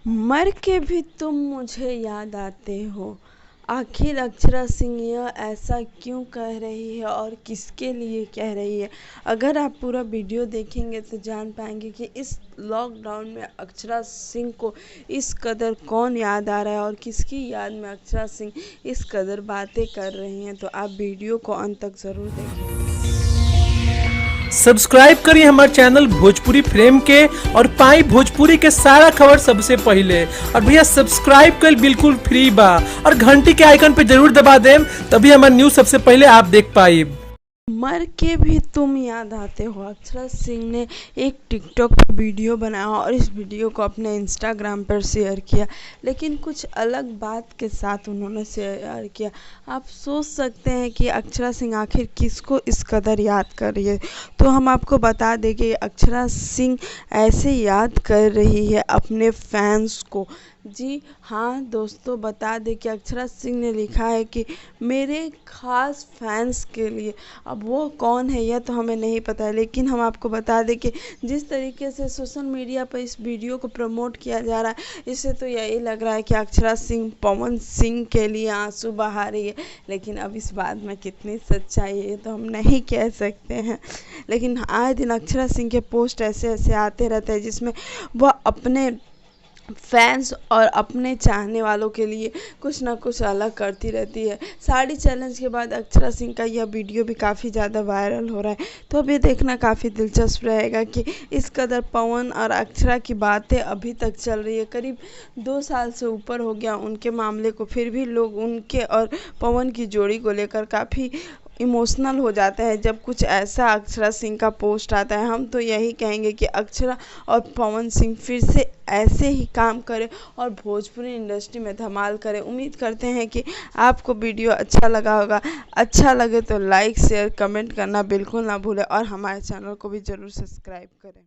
मर के भी तुम मुझे याद आते हो। आखिर अक्षरा सिंह यह ऐसा क्यों कह रही है और किसके लिए कह रही है? अगर आप पूरा वीडियो देखेंगे तो जान पाएंगे कि इस लॉकडाउन में अक्षरा सिंह को इस कदर कौन याद आ रहा है और किसकी याद में अक्षरा सिंह इस कदर बातें कर रही हैं। तो आप वीडियो को अंत तक ज़रूर देखें। सब्सक्राइब करिए हमारे चैनल भोजपुरी फ्रेम के और पाई भोजपुरी के सारा खबर सबसे पहले। और भैया सब्सक्राइब कर बिल्कुल फ्री बा और घंटी के आइकन पे जरूर दबा दें, तभी हमारा न्यूज़ सबसे पहले आप देख पाए। मर के भी तुम याद आते हो। अक्षरा सिंह ने एक टिकटॉक पर वीडियो बनाया और इस वीडियो को अपने इंस्टाग्राम पर शेयर किया, लेकिन कुछ अलग बात के साथ उन्होंने शेयर किया। आप सोच सकते हैं कि अक्षरा सिंह आखिर किसको इस कदर याद कर रही है। तो हम आपको बता दें कि अक्षरा सिंह ऐसे याद कर रही है अपने फैंस को। जी हाँ दोस्तों, बता दें कि अक्षरा सिंह ने लिखा है कि मेरे ख़ास फैंस के लिए। अब वो कौन है यह तो हमें नहीं पता है, लेकिन हम आपको बता दें कि जिस तरीके से सोशल मीडिया पर इस वीडियो को प्रमोट किया जा रहा है, इससे तो यही लग रहा है कि अक्षरा सिंह पवन सिंह के लिए आंसू बहा रही है। लेकिन अब इस बात में कितनी सच्चाई है तो हम नहीं कह सकते हैं। लेकिन आए दिन अक्षरा सिंह के पोस्ट ऐसे ऐसे आते रहते हैं जिसमें वह अपने फैंस और अपने चाहने वालों के लिए कुछ ना कुछ अलग करती रहती है। साड़ी चैलेंज के बाद अक्षरा सिंह का यह वीडियो भी काफ़ी ज़्यादा वायरल हो रहा है। तो अब ये देखना काफ़ी दिलचस्प रहेगा कि इस कदर पवन और अक्षरा की बातें अभी तक चल रही है। करीब 2 साल से ऊपर हो गया उनके मामले को, फिर भी लोग उनके और पवन की जोड़ी को लेकर काफ़ी इमोशनल हो जाते हैं जब कुछ ऐसा अक्षरा सिंह का पोस्ट आता है। हम तो यही कहेंगे कि अक्षरा और पवन सिंह फिर से ऐसे ही काम करें और भोजपुरी इंडस्ट्री में धमाल करें। उम्मीद करते हैं कि आपको वीडियो अच्छा लगा होगा। अच्छा लगे तो लाइक शेयर कमेंट करना बिल्कुल ना भूलें और हमारे चैनल को भी ज़रूर सब्सक्राइब करें।